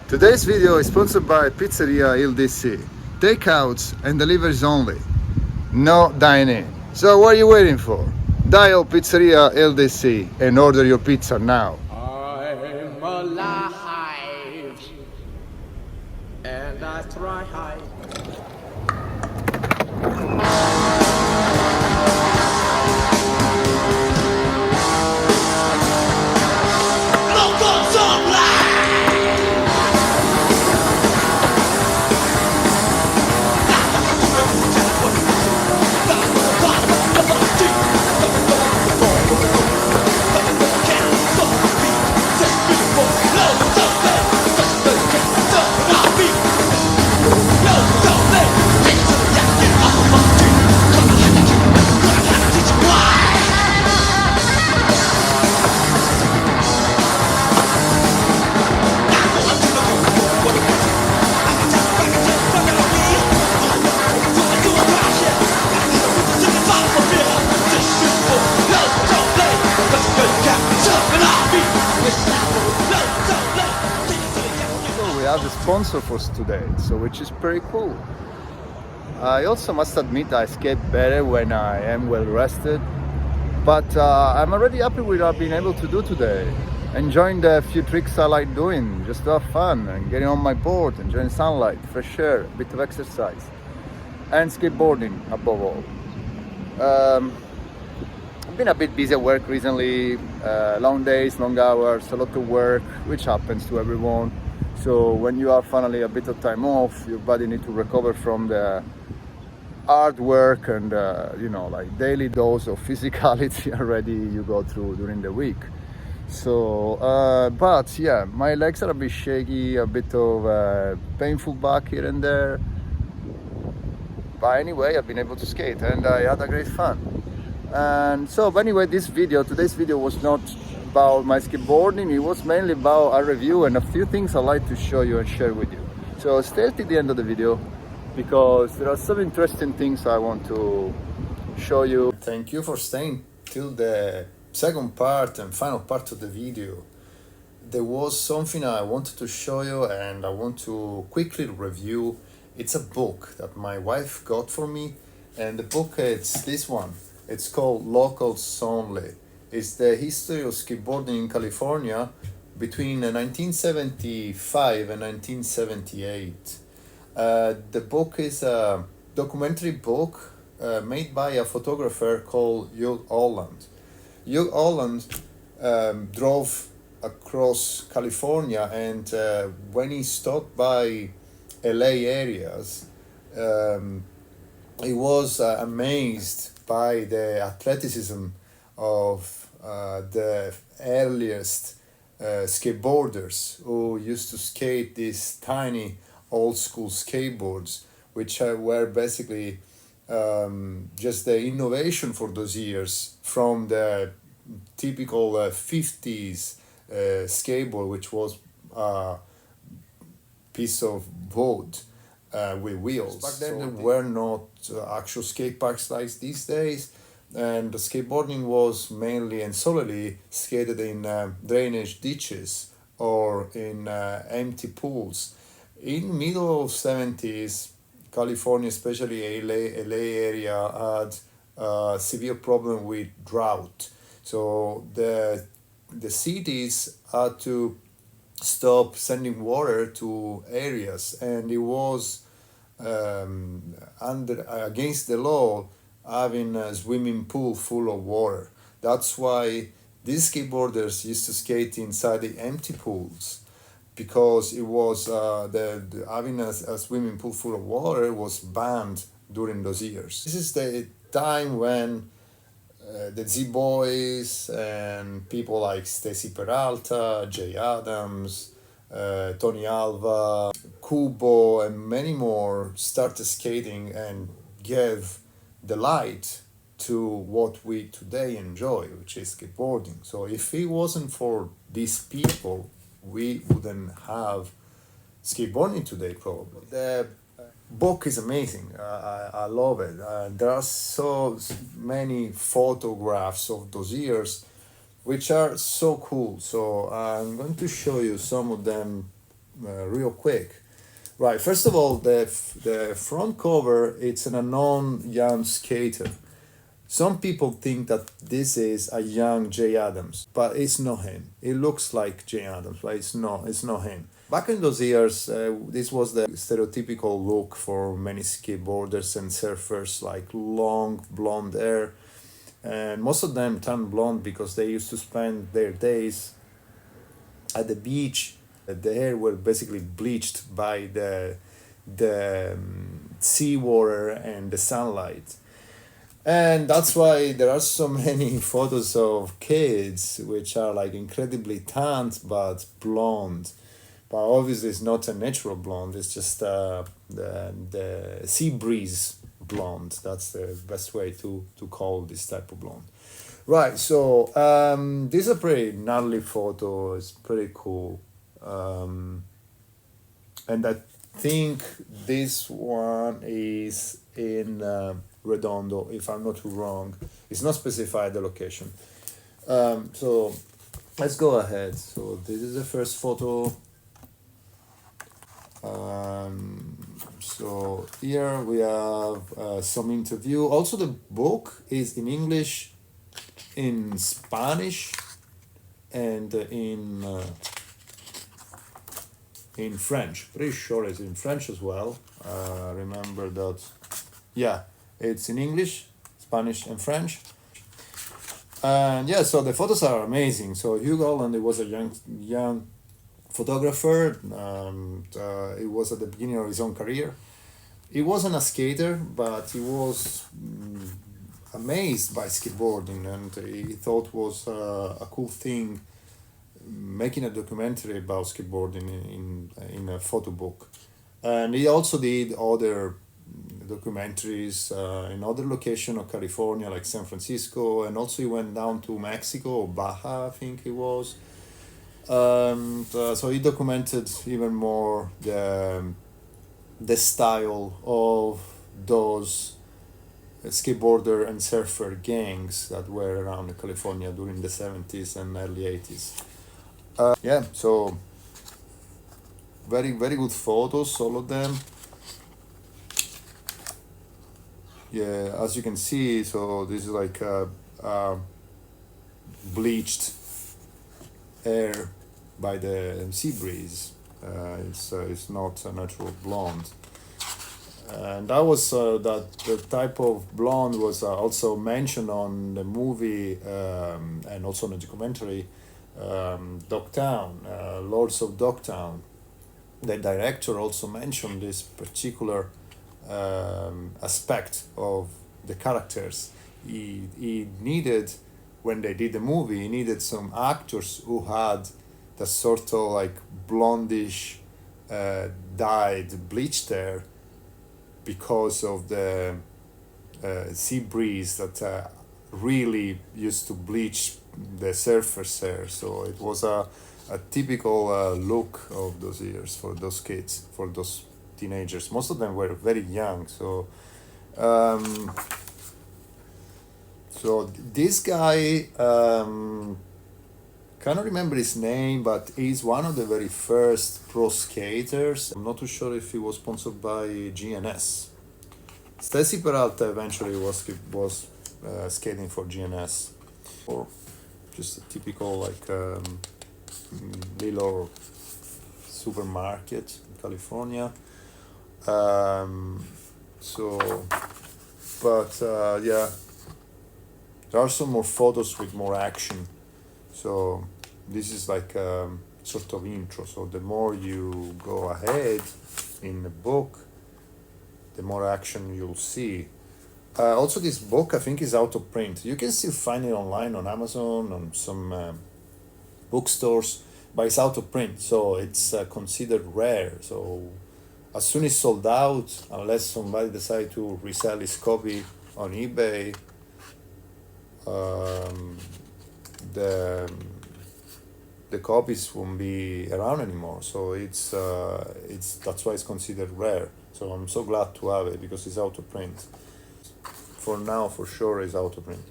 Today's video is sponsored by Pizzeria Il DC. Takeouts and deliveries only. No dining. So what are you waiting for? Dial Pizzeria Il DC and order your pizza now. I'm alive, and I try high. We have a sponsor for today, so which is pretty cool. I also must admit I skate better when I am well rested, but I'm already happy with what I've been able to do today. Enjoying the few tricks I like doing, just to have fun and getting on my board, enjoying sunlight, fresh air, a bit of exercise, and skateboarding above all. I've been a bit busy at work recently, long days, long hours, a lot of work, which happens to everyone. So when you have finally a bit of time off, your body needs to recover from the hard work and like daily dose of physicality already you go through during the week. So but yeah, my legs are a bit shaky, a bit of painful back here and there, but anyway, I've been able to skate and I had a great fun. And so but anyway, today's video was not about my skateboarding. It was mainly about a review and a few things I'd like to show you and share with you. So stay till the end of the video because there are some interesting things I want to show you. Thank you for staying till the second part and final part of the video. There was something I wanted to show you and I want to quickly review. It's a book that my wife got for me, and the book is this one. It's called Locals Only. It's the history of skateboarding in California between 1975 and 1978. The book is a documentary book made by a photographer called Hugh Holland. Hugh Holland drove across California, and when he stopped by LA areas, he was amazed by the athleticism of the earliest skateboarders who used to skate these tiny old school skateboards, which were basically just the innovation for those years from the typical 50s skateboard, which was a piece of wood with wheels. Back then there were not actual skate parks like these days, and the skateboarding was mainly and solely skated in drainage ditches or in empty pools. In middle of 70s, California, especially LA area, had a severe problem with drought. So the cities had to stop sending water to areas, and it was against the law having a swimming pool full of water. That's why these skateboarders used to skate inside the empty pools, because it was having a swimming pool full of water was banned during those years. This is the time when the Z-Boys and people like Stacy Peralta, Jay Adams, Tony Alva, Kubo, and many more started skating and gave the light to what we today enjoy, which is skateboarding. So if it wasn't for these people, we wouldn't have skateboarding today, probably. The book is amazing. I love it. There are so many photographs of those years which are so cool. So I'm going to show you some of them real quick. Right, first of all, the front cover, it's an unknown young skater. Some people think that this is a young Jay Adams, but it's not him. It looks like Jay Adams, but it's not him. Back in those years, this was the stereotypical look for many skateboarders and surfers, like long blonde hair. And most of them turned blonde because they used to spend their days at the beach. The hair were basically bleached by the seawater and the sunlight. And that's why there are so many photos of kids which are like incredibly tanned but blonde. But obviously it's not a natural blonde, it's just the sea breeze blonde. That's the best way to call this type of blonde. Right, so this is a pretty gnarly photo, it's pretty cool. And I think this one is in Redondo, if I'm not wrong. It's not specified the location. So let's go ahead. So this is the first photo. So here we have some interview. Also the book is in English, in Spanish, and in French. Pretty sure it's in French as well. Remember that. Yeah, it's in English, Spanish, and French. And yeah, so the photos are amazing. So Hugh Holland, he was a young photographer. He was at the beginning of his own career. He wasn't a skater, but he was amazed by skateboarding, and he thought was a cool thing making a documentary about skateboarding in a photo book. And he also did other documentaries in other locations of California, like San Francisco, and also he went down to Mexico, or Baja, I think it was. So he documented even more the style of those skateboarder and surfer gangs that were around California during the 70s and early 80s. Yeah, so very, very good photos, all of them. Yeah, as you can see, so this is like bleached hair by the sea breeze. It's not a natural blonde. And that was that the type of blonde was also mentioned on the movie and also in the documentary Dogtown, Lords of Dogtown. The director also mentioned this particular aspect of the characters. He needed, when they did the movie, he needed some actors who had the sort of like blondish dyed bleached hair because of the sea breeze that really used to bleach the surfer's hair. So it was a typical look of those years for those kids, for those teenagers. Most of them were very young. So so this guy, cannot remember his name, but he's one of the very first pro skaters. I'm not too sure if he was sponsored by GNS. Stacy Peralta eventually was skating for GNS, or just a typical like little supermarket in California. Yeah, there are some more photos with more action. So this is like sort of intro. So the more you go ahead in the book, the more action you'll see. Also, this book I think is out of print. You can still find it online on Amazon, on some bookstores, but it's out of print, so it's considered rare. So as soon as it's sold out, unless somebody decides to resell his copy on eBay, the copies won't be around anymore. So it's that's why it's considered rare. So I'm so glad to have it because it's out of print. For now, for sure, it's out of print.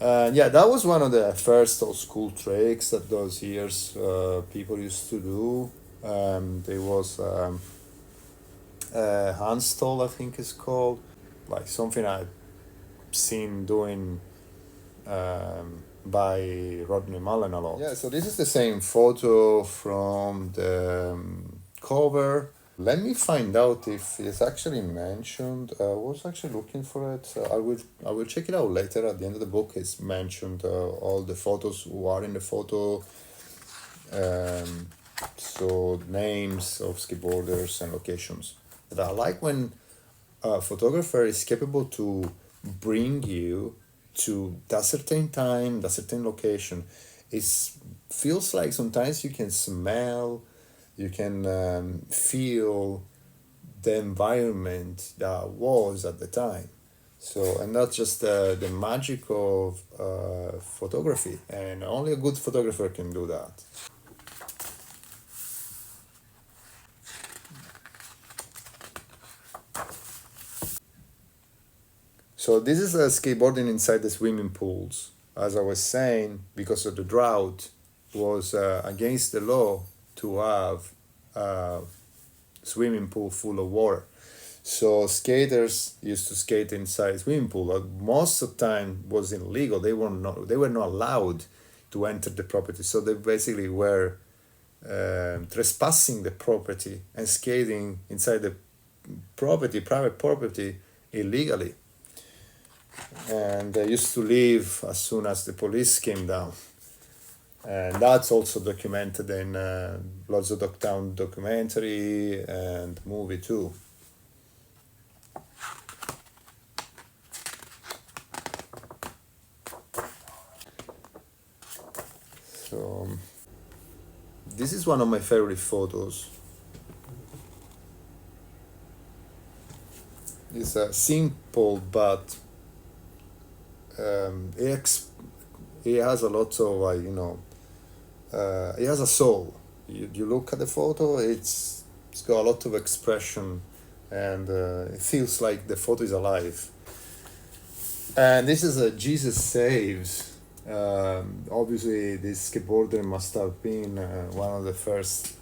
Yeah, that was one of the first old school tricks that those years people used to do. There was Handstall, I think it's called, like something I've seen doing by Rodney Mullen a lot. Yeah, so this is the same photo from the cover. Let me find out if it's actually mentioned. I was actually looking for it. I will check it out later. At the end of the book, it's mentioned all the photos who are in the photo. So names of skateboarders and locations. But I like when a photographer is capable to bring you to that certain time, that certain location. It feels like sometimes you can smell, you can feel the environment that was at the time. So, and that's just the magic of photography, and only a good photographer can do that. So this is skateboarding inside the swimming pools. As I was saying, because of the drought, was against the law to have a swimming pool full of water. So skaters used to skate inside swimming pool. But most of the time was illegal. They were not allowed to enter the property. So they basically were trespassing the property and skating inside the property, private property, illegally. And they used to leave as soon as the police came down. And that's also documented in lots of Dogtown documentary and movie too. So this is one of my favorite photos. It's simple, but it has a lot of it has a soul. You look at the photo, it's got a lot of expression, and it feels like the photo is alive. And this is a Jesus Saves. Obviously this skateboarder must have been one of the first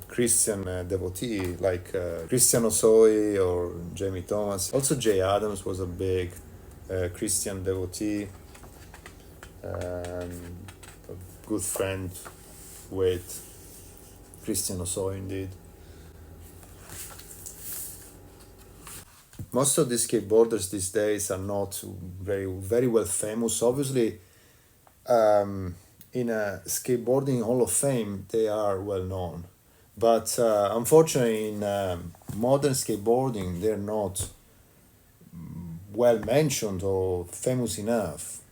Christian devotee, like Christian Osoy or Jamie Thomas. Also Jay Adams was a big Christian devotee, a good friend with Christian Osoy indeed. Most of the skateboarders these days are not very well famous. Obviously, in a skateboarding Hall of Fame, they are well known. But unfortunately, in modern skateboarding, they're not well mentioned or famous enough.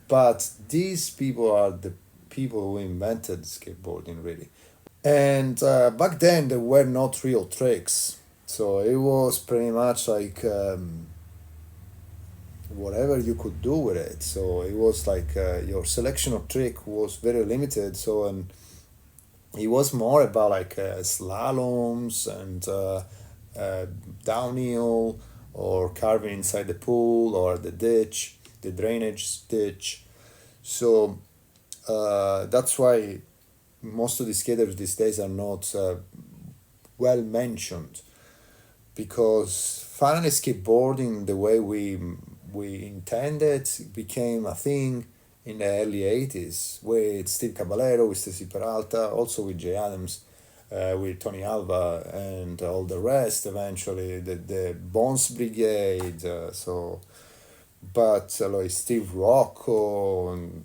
But these people are the people who invented skateboarding, really. And back then, there were not real tricks. So it was pretty much like whatever you could do with it. So it was like your selection of trick was very limited. So and it was more about like slaloms and downhill or carving inside the pool or the ditch, the drainage ditch. So that's why most of the skaters these days are not well mentioned, because finally skateboarding the way we intended became a thing in the early 80s with Steve Caballero, with Stacy Peralta, also with Jay Adams, with Tony Alva and all the rest eventually, the Bones Brigade, but like Steve Rocco and,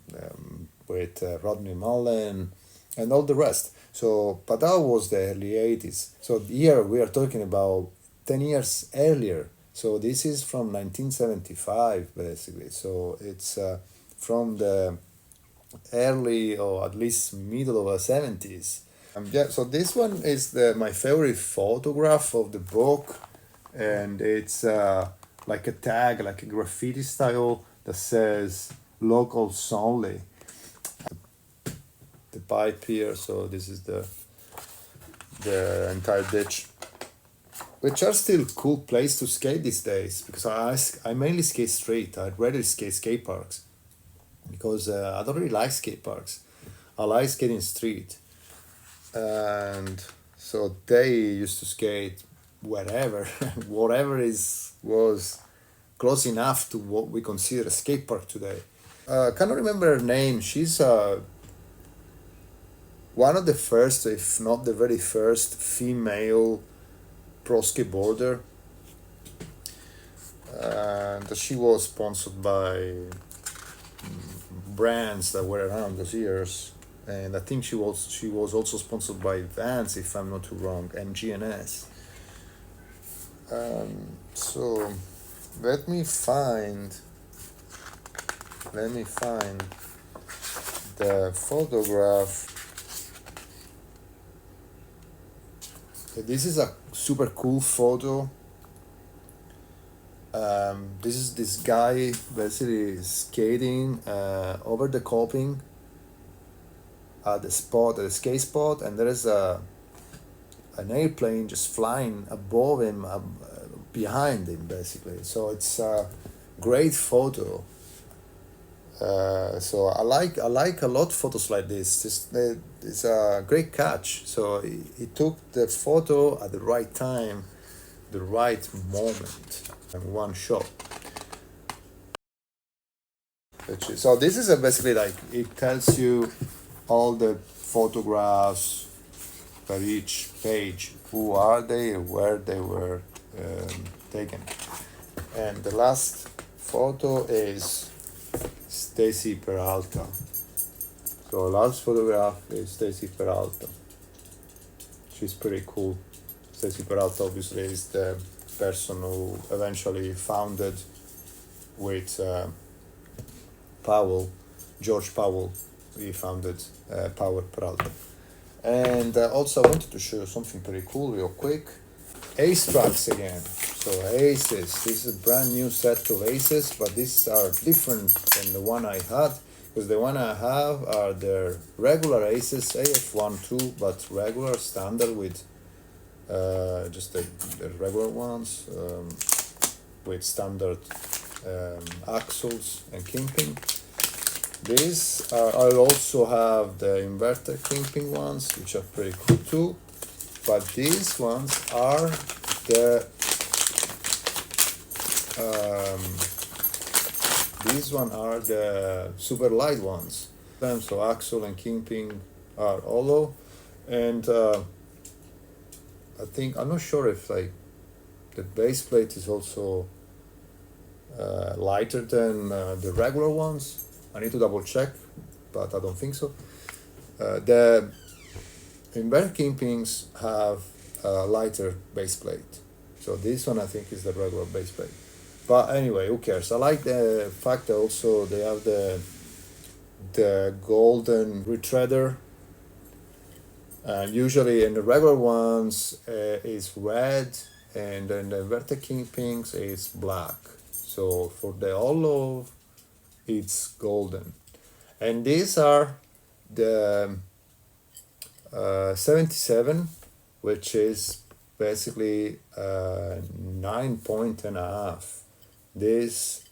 with Rodney Mullen and all the rest. So, but that was the early 80s. So here we are talking about 10 years earlier. So this is from 1975 basically. So it's from the early or at least middle of the 70s. Yeah, so this one is my favorite photograph of the book, and it's like a tag, like a graffiti style that says locals only. The pipe here, so this is the entire ditch, which are still cool place to skate these days, because I mainly skate street. I'd rather skate parks, because I don't really like skate parks. I like skating street. and so they used to skate wherever, whatever was close enough to what we consider a skate park today. Cannot remember her name. She's one of the first, if not the very first, female pro skateboarder, and she was sponsored by brands that were around those years, and I think she was also sponsored by Vans, if I'm not too wrong, and GNS. So let me find the photograph. This is a super cool photo. This is this guy basically skating over the coping at the skate spot, and there is an airplane just flying above him, behind him, basically. So it's a great photo. So I like a lot photos like this. It's a great catch. So he took the photo at the right time, the right moment, and one shot. So this is basically like, it tells you all the photographs per each page. Who are they? Where they were taken. And the last photo is Stacy Peralta. So last photograph is Stacy Peralta. She's pretty cool. Stacy Peralta obviously is the person who eventually founded with George Powell. He founded Power Peralta. And also I wanted to show you something pretty cool real quick. Ace tracks again. So aces, this is a brand new set of aces, but these are different than the one I had, because the one I have are the regular aces, AF1, 2, but regular standard with just the regular ones, with standard axles and kimping. These I also have the inverter kimping ones, which are pretty cool too, but these ones are the super light ones. So axle and kimping are hollow, and I'm not sure if like the base plate is also lighter than the regular ones. I need to double check, but I don't think so. The inverter kimpings have a lighter base plate, so this one I think is the regular base plate. But anyway, who cares? I like the fact that also they have the golden retreader. And usually in the regular ones is red, and then the inverter kimpings is black. So for the hollow, it's golden. And these are the 77, which is basically 9.5. This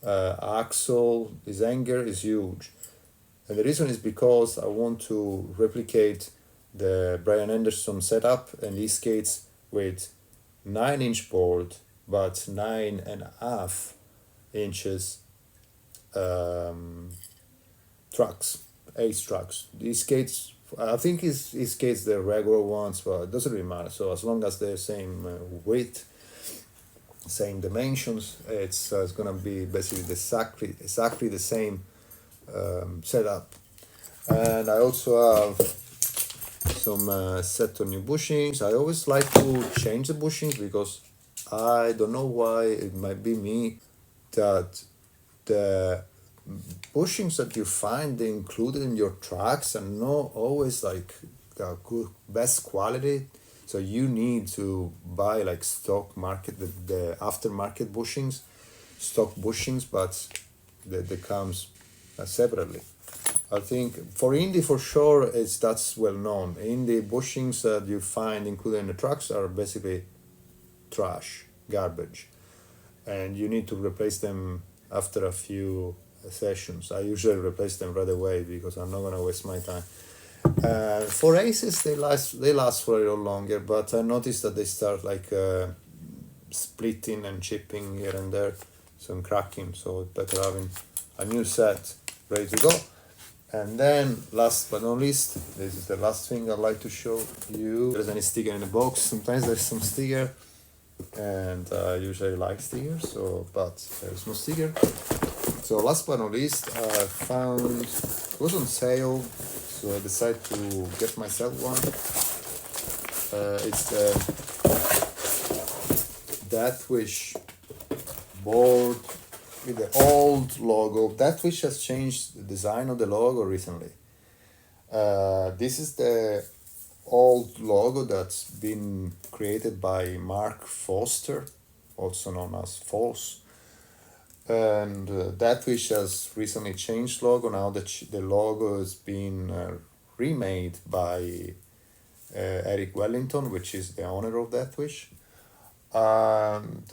axle, this hanger is huge. And the reason is because I want to replicate the Brian Anderson setup, and he skates with 9-inch board, but 9.5 inches trucks, ace trucks. He skates, I think he skates the regular ones, but it doesn't really matter. So as long as they're same width, same dimensions, it's gonna be basically exactly the same setup. And I also have some set of new bushings. I always like to change the bushings because I don't know why, it might be me, that the bushings that you find included in your tracks are not always like good, best quality. So you need to buy like stock market, the aftermarket bushings, stock bushings, but that comes separately. I think for Indy for sure that's well known. Indy bushings that you find included in the trucks are basically trash, garbage, and you need to replace them after a few sessions. I usually replace them right away because I'm not gonna waste my time. For aces, they last for a little longer, but I noticed that they start like splitting and chipping here and there, some cracking. So it's better having a new set ready to go. And then, last but not least, this is the last thing I'd like to show you. If there's any sticker in the box, sometimes there's some sticker, and I usually like stickers, but there's no sticker. So last but not least, I found, it was on sale, so I decided to get myself one. It's the Deathwish board with the old logo. Deathwish has changed the design of the logo recently. This is the old logo that's been created by Mark Foster, also known as Foss. And Deathwish has recently changed logo. Now the logo has been remade by Eric Wellington, which is the owner of Deathwish. And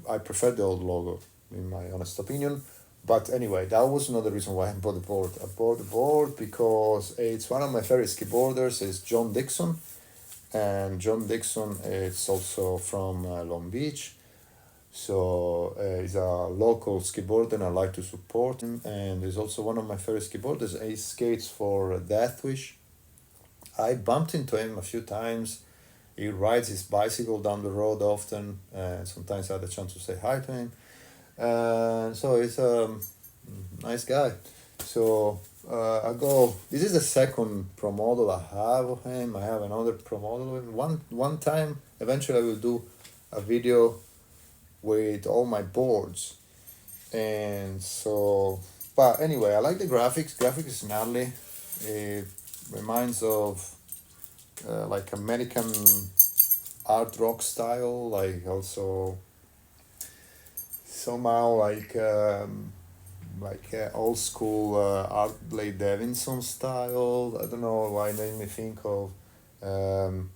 I prefer the old logo, in my honest opinion. But anyway, that was another reason why I bought the board. I bought the board because it's one of my favorite skateboarders. It's John Dixon. And John Dixon is also from Long Beach. So he's a local skateboarder and I like to support him. And he's also one of my favorite skateboarders. He skates for Deathwish. I bumped into him a few times. He rides his bicycle down the road often. Sometimes I had a chance to say hi to him. So he's a nice guy. So this is the second Pro Model I have of him. I have another Pro Model of him. One time, eventually I will do a video with all my boards. And so, but anyway, I like the graphics. Graphics is gnarly. It reminds of like American art rock style, like also somehow like old school Art Blade Davidson style. I don't know why it made me think of Lynyrd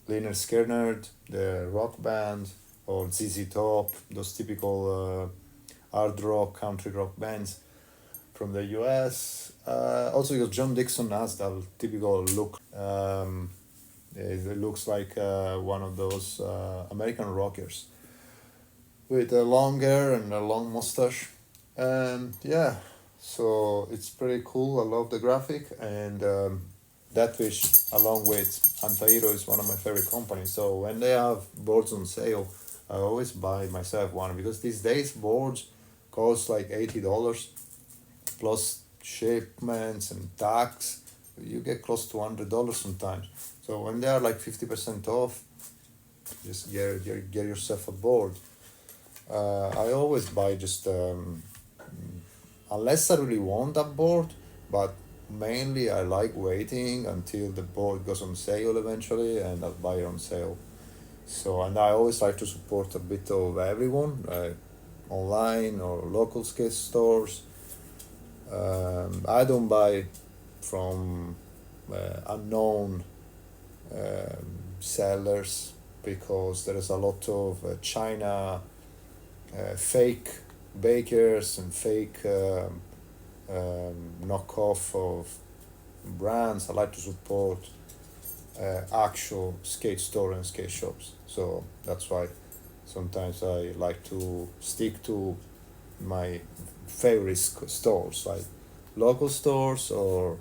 Skynyrd, the rock band, or ZZ Top, those typical hard rock, country rock bands from the US. Also because John Dixon has that typical look. It looks like one of those American rockers with a long hair and a long mustache. And yeah, so it's pretty cool. I love the graphic, and Deathwish along with Antairo is one of my favorite companies. So when they have boards on sale, I always buy myself one, because these days boards cost like $80 plus shipments and tax. You get close to $100 sometimes. So when they are like 50% off, just get yourself a board. I always buy just unless I really want that board, but mainly I like waiting until the board goes on sale eventually, and I'll buy it on sale. So, and I always like to support a bit of everyone, online or local skate stores. I don't buy from unknown sellers, because there is a lot of China fake bakers and fake knockoff of brands. I like to support actual skate store and skate shops. So that's why sometimes I like to stick to my favorite stores, like local stores or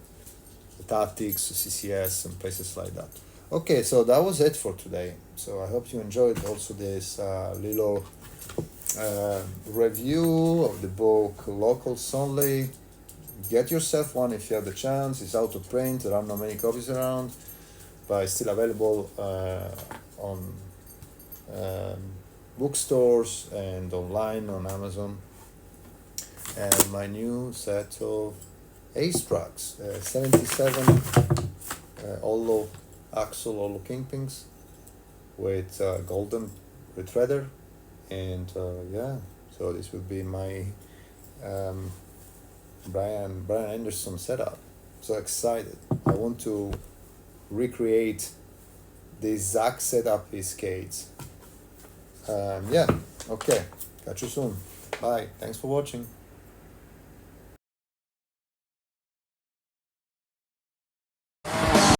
Tactics, CCS, and places like that. Okay, so that was it for today. So I hope you enjoyed also this little review of the book Locals Only. Get yourself one if you have the chance. It's out of print. There are not many copies around, but it's still available on bookstores and online on Amazon. And my new set of Ace tracks, 77 Olo axle Olo Kingpins with golden retreader, and yeah, so this will be my Brian Anderson setup. So excited! I want to recreate the exact setup he skates. Yeah, okay, catch you soon. Bye. Thanks for watching.